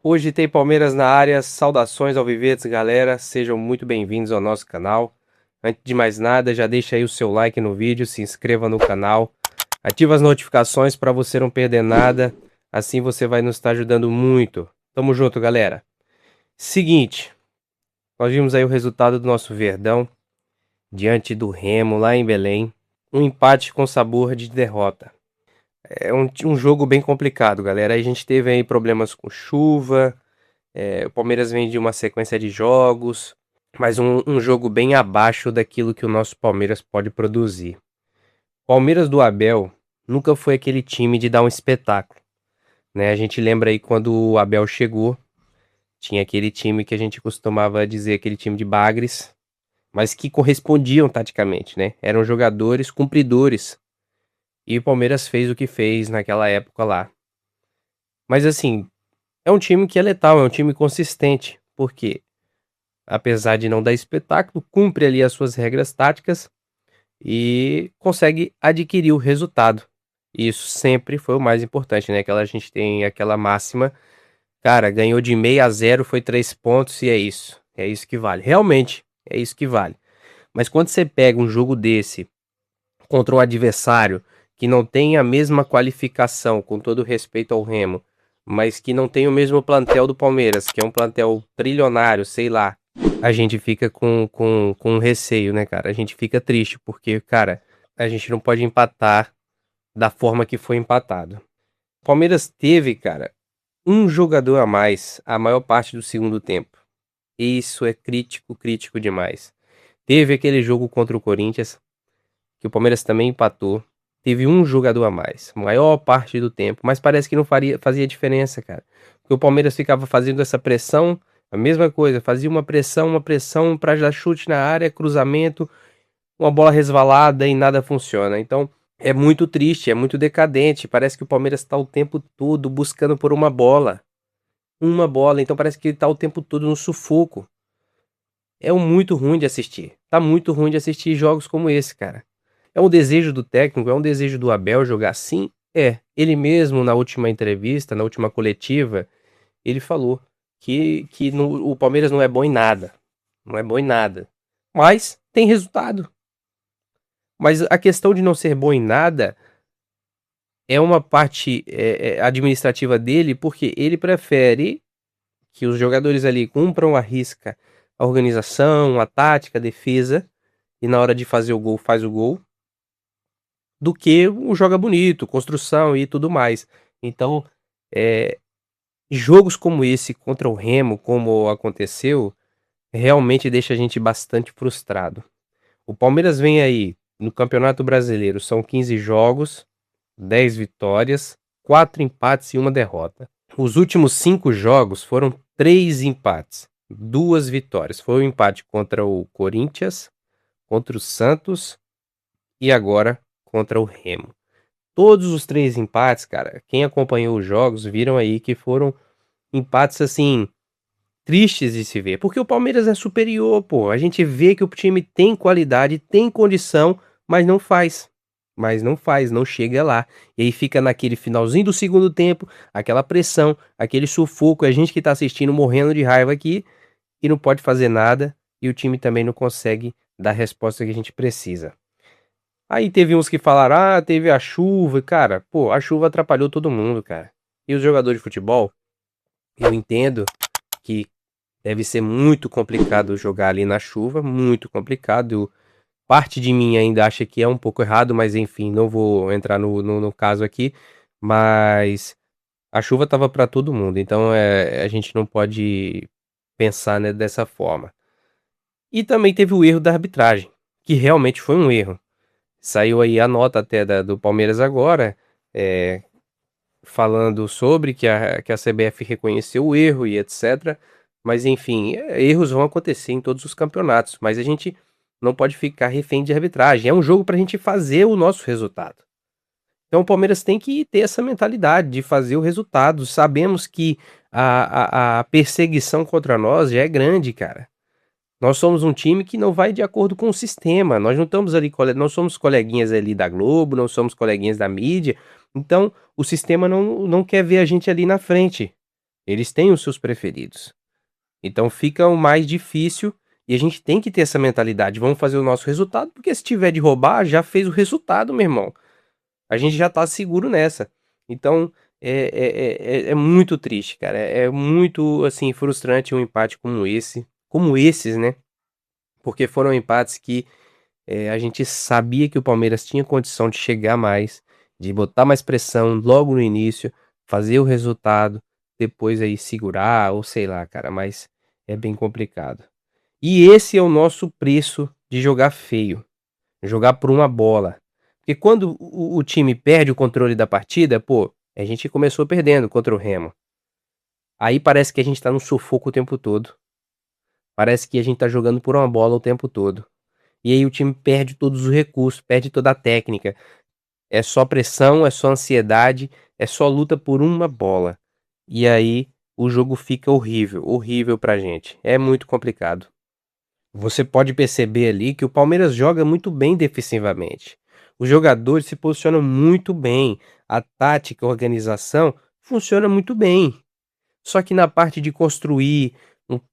Hoje tem Palmeiras na área, saudações ao Vivetes, galera, sejam muito bem-vindos ao nosso canal. Antes de mais nada, já deixa aí o seu like no vídeo, se inscreva no canal, ativa as notificações para você não perder nada, assim você vai nos estar ajudando muito. Tamo junto, galera. Seguinte, nós vimos aí o resultado do nosso Verdão, diante do Remo, lá em Belém, um empate com sabor de derrota. É um jogo bem complicado, galera, a gente teve aí problemas com chuva. O Palmeiras vem de uma sequência de jogos, mas um jogo bem abaixo daquilo que o nosso Palmeiras pode produzir. Palmeiras do Abel nunca foi aquele time de dar um espetáculo, né? A gente lembra aí quando o Abel chegou, tinha aquele time que a gente costumava dizer, aquele time de bagres, mas que correspondiam taticamente, né? Eram jogadores cumpridores. E o Palmeiras fez o que fez naquela época lá. Mas assim, é um time que é letal, é um time consistente. Por quê? Apesar de não dar espetáculo, cumpre ali as suas regras táticas e consegue adquirir o resultado. E isso sempre foi o mais importante, né? A gente tem aquela máxima, cara, ganhou de 6-0, foi 3 pontos e é isso. É isso que vale. Realmente, é isso que vale. Mas quando você pega um jogo desse contra um adversário que não tem a mesma qualificação, com todo respeito ao Remo, mas que não tem o mesmo plantel do Palmeiras, que é um plantel trilionário, sei lá, a gente fica com receio, né, cara? A gente fica triste, porque, cara, a gente não pode empatar da forma que foi empatado. O Palmeiras teve, cara, um jogador a mais a maior parte do segundo tempo. Isso é crítico, crítico demais. Teve aquele jogo contra o Corinthians, que o Palmeiras também empatou. Teve um jogador a mais, maior parte do tempo, mas parece que não fazia diferença, cara. Porque o Palmeiras ficava fazendo essa pressão, a mesma coisa, fazia uma pressão para dar chute na área, cruzamento, uma bola resvalada e nada funciona. Então é muito triste, é muito decadente. Parece que o Palmeiras está o tempo todo buscando por uma bola. Uma bola, então parece que ele tá o tempo todo no sufoco. É muito ruim de assistir. Tá muito ruim de assistir jogos como esse, cara. É um desejo do técnico, é um desejo do Abel jogar assim? É. Ele mesmo, na última entrevista, na última coletiva, ele falou que o Palmeiras não é bom em nada. Não é bom em nada. Mas tem resultado. Mas a questão de não ser bom em nada é uma parte administrativa dele, porque ele prefere que os jogadores ali cumpram a risca a organização, a tática, a defesa, e na hora de fazer o gol, faz o gol, do que o joga bonito, construção e tudo mais. Então, é, jogos como esse contra o Remo, como aconteceu, realmente deixa a gente bastante frustrado. O Palmeiras vem aí no Campeonato Brasileiro, são 15 jogos, 10 vitórias, 4 empates e uma derrota. Os últimos 5 jogos foram 3 empates, 2 vitórias. Foi o empate contra o Corinthians, contra o Santos e agora contra o Remo. Todos os 3 empates, cara, quem acompanhou os jogos viram aí que foram empates assim tristes de se ver, porque o Palmeiras é superior, pô. A gente vê que o time tem qualidade, tem condição, mas não faz. Mas não faz, não chega lá. E aí fica naquele finalzinho do segundo tempo, aquela pressão, aquele sufoco, a gente que tá assistindo morrendo de raiva aqui e não pode fazer nada, e o time também não consegue dar a resposta que a gente precisa. Aí teve uns que falaram: "Ah, teve a chuva". Cara, pô, a chuva atrapalhou todo mundo, cara. E os jogadores de futebol, eu entendo que deve ser muito complicado jogar ali na chuva, muito complicado. Parte de mim ainda acha que é um pouco errado, mas enfim, não vou entrar no caso aqui. Mas a chuva estava para todo mundo, então a gente não pode pensar, né, dessa forma. E também teve o erro da arbitragem, que realmente foi um erro. Saiu aí a nota até do Palmeiras agora, é, falando sobre que a CBF reconheceu o erro e etc. Mas enfim, erros vão acontecer em todos os campeonatos, mas a gente não pode ficar refém de arbitragem. É um jogo para a gente fazer o nosso resultado. Então o Palmeiras tem que ter essa mentalidade de fazer o resultado. Sabemos que a perseguição contra nós já é grande, cara. Nós somos um time que não vai de acordo com o sistema. Nós não estamos ali, não somos coleguinhas ali da Globo, não somos coleguinhas da mídia. Então, o sistema não quer ver a gente ali na frente. Eles têm os seus preferidos. Então fica o mais difícil e a gente tem que ter essa mentalidade. Vamos fazer o nosso resultado, porque se tiver de roubar, já fez o resultado, meu irmão. A gente já tá seguro nessa. Então é muito triste, cara. É muito assim frustrante um empate como esses, né? Porque foram empates que a gente sabia que o Palmeiras tinha condição de chegar mais, de botar mais pressão logo no início, fazer o resultado, depois aí segurar, ou sei lá, cara, mas é bem complicado. E esse é o nosso preço de jogar feio, jogar por uma bola. Porque quando o time perde o controle da partida, pô, a gente começou perdendo contra o Remo. Aí parece que a gente tá no sufoco o tempo todo. Parece que a gente tá jogando por uma bola o tempo todo. E aí o time perde todos os recursos, perde toda a técnica. É só pressão, é só ansiedade, é só luta por uma bola. E aí o jogo fica horrível, horrível pra gente. É muito complicado. Você pode perceber ali que o Palmeiras joga muito bem defensivamente. Os jogadores se posicionam muito bem. A tática, a organização funciona muito bem. Só que na parte de construir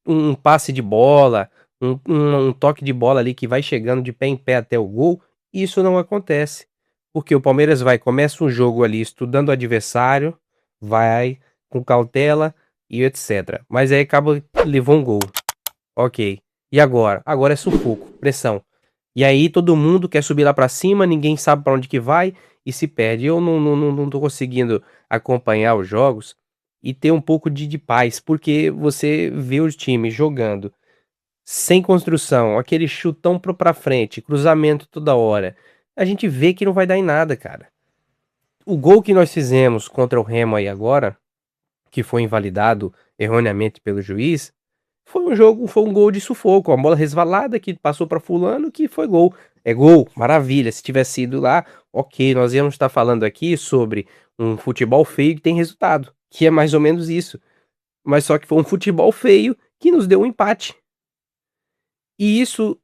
um passe de bola, um toque de bola ali que vai chegando de pé em pé até o gol, isso não acontece. Porque o Palmeiras começa um jogo ali estudando o adversário, vai com cautela e etc. Mas aí acaba, levou um gol. Ok. E agora? Agora é sufoco, pressão. E aí todo mundo quer subir lá pra cima, ninguém sabe pra onde que vai e se perde. Eu não tô conseguindo acompanhar os jogos e ter um pouco de paz, porque você vê os times jogando sem construção, aquele chutão pra frente, cruzamento toda hora. A gente vê que não vai dar em nada, cara. O gol que nós fizemos contra o Remo aí agora, que foi invalidado erroneamente pelo juiz, foi um gol de sufoco, uma bola resvalada que passou pra fulano que foi gol. É gol, maravilha. Se tivesse sido lá, ok, nós íamos estar falando aqui sobre um futebol feio que tem resultado, que é mais ou menos isso. Mas só que foi um futebol feio que nos deu um empate. E isso,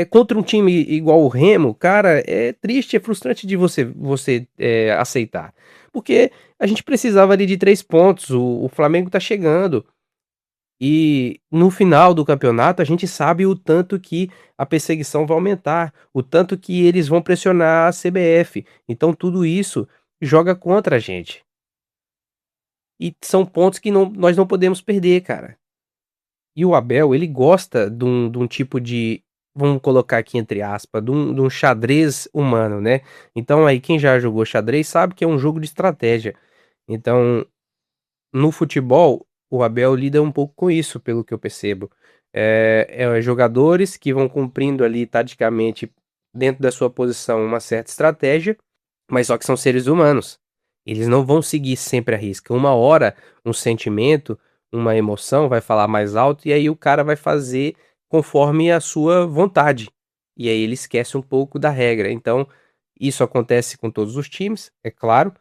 contra um time igual o Remo, cara, é triste, é frustrante de você aceitar. Porque a gente precisava ali de 3 pontos, o Flamengo tá chegando. E no final do campeonato a gente sabe o tanto que a perseguição vai aumentar, o tanto que eles vão pressionar a CBF. Então tudo isso joga contra a gente. E são pontos que nós não podemos perder, cara. E o Abel, ele gosta de um tipo de, vamos colocar aqui entre aspas, de um xadrez humano, né? Então aí quem já jogou xadrez sabe que é um jogo de estratégia. Então no futebol, o Abel lida um pouco com isso, pelo que eu percebo. Jogadores que vão cumprindo ali taticamente, dentro da sua posição, uma certa estratégia, mas só que são seres humanos. Eles não vão seguir sempre a risca. Uma hora, um sentimento, uma emoção vai falar mais alto e aí o cara vai fazer conforme a sua vontade. E aí ele esquece um pouco da regra. Então, isso acontece com todos os times, é claro,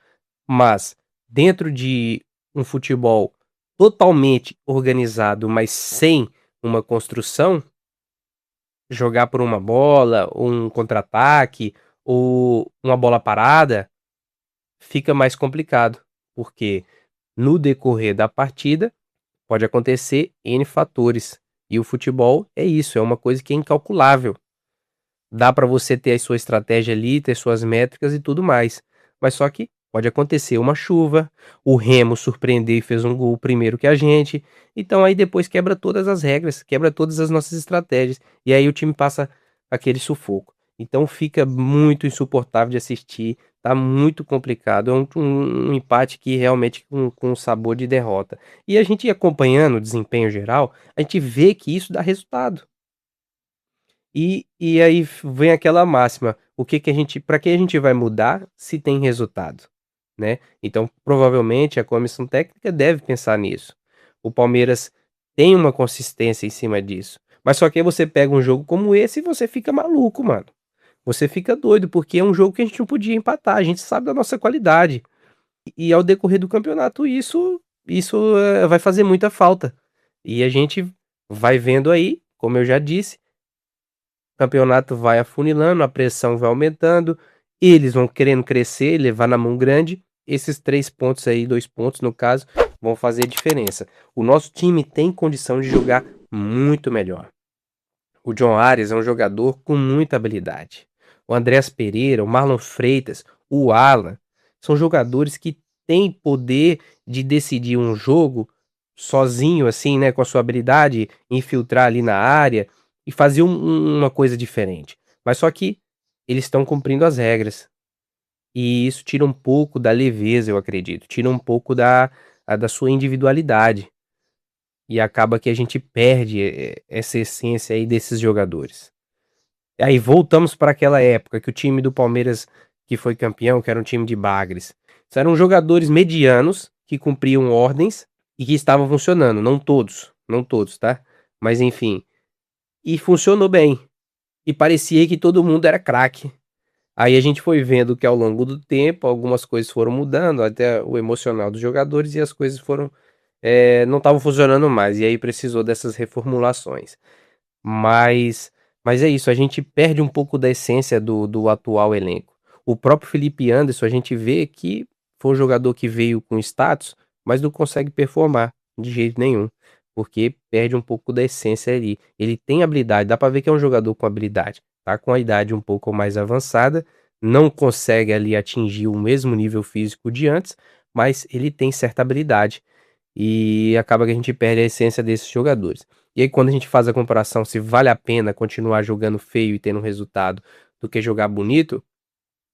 mas dentro de um futebol totalmente organizado, mas sem uma construção, jogar por uma bola, um contra-ataque ou uma bola parada, fica mais complicado, porque no decorrer da partida pode acontecer N fatores. E o futebol é isso, é uma coisa que é incalculável. Dá para você ter a sua estratégia ali, ter suas métricas e tudo mais. Mas só que pode acontecer uma chuva, o Remo surpreendeu e fez um gol primeiro que a gente. Então aí depois quebra todas as regras, quebra todas as nossas estratégias. E aí o time passa aquele sufoco. Então fica muito insuportável de assistir, tá muito complicado. É um empate que realmente com sabor de derrota. E a gente acompanhando o desempenho geral, a gente vê que isso dá resultado. E aí vem aquela máxima, o que que a gente para que a gente vai mudar se tem resultado, né. Então provavelmente a comissão técnica deve pensar nisso. O Palmeiras tem uma consistência em cima disso, mas só que aí você pega um jogo como esse e você fica maluco, mano. Você fica doido, porque é um jogo que a gente não podia empatar, a gente sabe da nossa qualidade. E ao decorrer do campeonato isso vai fazer muita falta. E a gente vai vendo aí, como eu já disse, o campeonato vai afunilando, a pressão vai aumentando, eles vão querendo crescer, levar na mão grande. Esses 3 pontos aí, 2 pontos no caso, vão fazer diferença. O nosso time tem condição de jogar muito melhor. O John Arias é um jogador com muita habilidade. O Andreas Pereira, o Marlon Freitas, o Alan, são jogadores que têm poder de decidir um jogo sozinho, assim, né, com a sua habilidade, infiltrar ali na área e fazer uma coisa diferente. Mas só que eles estão cumprindo as regras. E isso tira um pouco da leveza, eu acredito. Tira um pouco da sua individualidade. E acaba que a gente perde essa essência aí desses jogadores. E aí voltamos para aquela época que o time do Palmeiras que foi campeão, que era um time de bagres. Isso eram jogadores medianos que cumpriam ordens e que estavam funcionando. Não todos, tá? Mas enfim. E funcionou bem. E parecia que todo mundo era craque. Aí a gente foi vendo que ao longo do tempo algumas coisas foram mudando, até o emocional dos jogadores, e as coisas foram não estavam funcionando mais, e aí precisou dessas reformulações. Mas, mas é isso, a gente perde um pouco da essência do atual elenco. O próprio Felipe Anderson, a gente vê que foi um jogador que veio com status, mas não consegue performar de jeito nenhum, porque perde um pouco da essência ali. Ele tem habilidade, dá pra ver que é um jogador com habilidade, tá com a idade um pouco mais avançada, não consegue ali atingir o mesmo nível físico de antes, mas ele tem certa habilidade e acaba que a gente perde a essência desses jogadores. E aí, quando a gente faz a comparação se vale a pena continuar jogando feio e tendo resultado do que jogar bonito,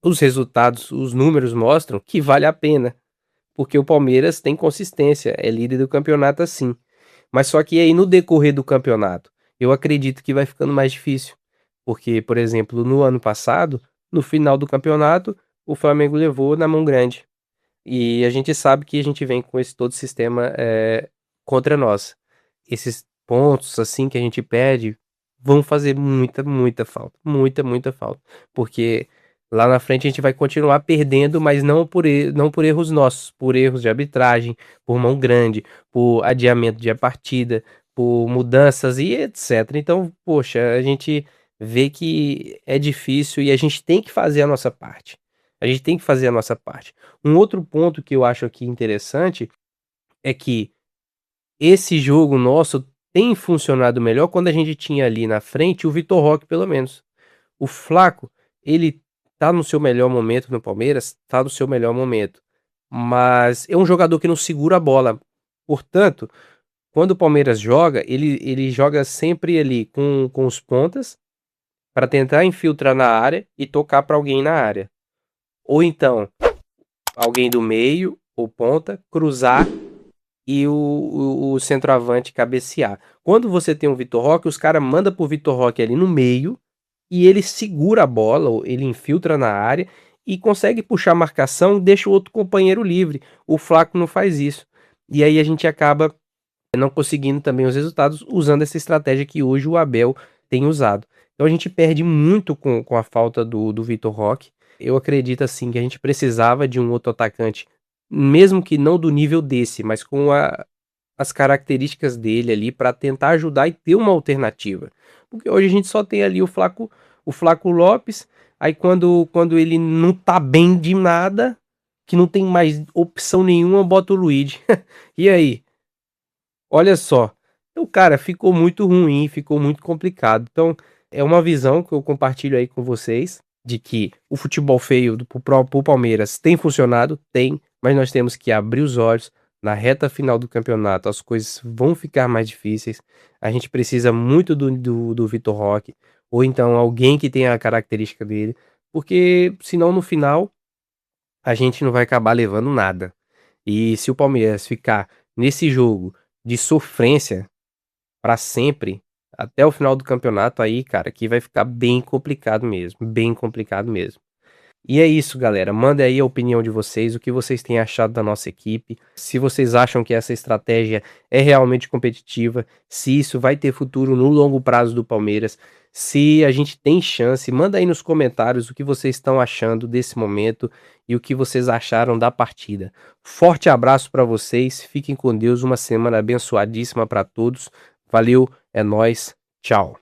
os resultados, os números mostram que vale a pena, porque o Palmeiras tem consistência, é líder do campeonato assim. Mas só que aí no decorrer do campeonato, eu acredito que vai ficando mais difícil, porque, por exemplo, no ano passado, no final do campeonato, o Flamengo levou na mão grande. E a gente sabe que a gente vem com esse todo sistema contra nós. Esses pontos, assim, que a gente perde, vão fazer muita falta. Muita falta. Porque lá na frente a gente vai continuar perdendo, mas não por erros nossos, por erros de arbitragem, por mão grande, por adiamento de partida, por mudanças e etc. Então, poxa, a gente vê que é difícil e a gente tem que fazer a nossa parte. A gente tem que fazer a nossa parte. Um outro ponto que eu acho aqui interessante é que esse jogo nosso tem funcionado melhor quando a gente tinha ali na frente o Vitor Roque, pelo menos. O Flaco, ele tá no seu melhor momento no Palmeiras, tá no seu melhor momento. Mas é um jogador que não segura a bola. Portanto, quando o Palmeiras joga, ele joga sempre ali com os pontas para tentar infiltrar na área e tocar para alguém na área. Ou então, alguém do meio, ou ponta, cruzar e o centroavante cabecear. Quando você tem um Vitor Roque, os caras mandam pro Vitor Roque ali no meio e ele segura a bola, ou ele infiltra na área e consegue puxar a marcação, deixa o outro companheiro livre. O Flaco não faz isso. E aí a gente acaba não conseguindo também os resultados usando essa estratégia que hoje o Abel tem usado. Então a gente perde muito com a falta do Vitor Roque. Eu acredito assim que a gente precisava de um outro atacante, mesmo que não do nível desse, mas com as características dele ali para tentar ajudar e ter uma alternativa. Porque hoje a gente só tem ali o Flaco Lopes, aí quando ele não tá bem de nada, que não tem mais opção nenhuma, bota o Luigi. E aí? Olha só. Então, cara, ficou muito ruim, ficou muito complicado. Então, é uma visão que eu compartilho aí com vocês, de que o futebol feio pro Palmeiras tem funcionado, tem, mas nós temos que abrir os olhos. Na reta final do campeonato, as coisas vão ficar mais difíceis. A gente precisa muito do Vitor Roque, ou então alguém que tenha a característica dele, porque senão no final a gente não vai acabar levando nada. E se o Palmeiras ficar nesse jogo de sofrência pra sempre, até o final do campeonato aí, cara, que vai ficar bem complicado mesmo, bem complicado mesmo. E é isso, galera. Manda aí a opinião de vocês, o que vocês têm achado da nossa equipe, se vocês acham que essa estratégia é realmente competitiva, se isso vai ter futuro no longo prazo do Palmeiras, se a gente tem chance. Manda aí nos comentários o que vocês estão achando desse momento e o que vocês acharam da partida. Forte abraço para vocês, fiquem com Deus, uma semana abençoadíssima para todos. Valeu, é nóis, tchau.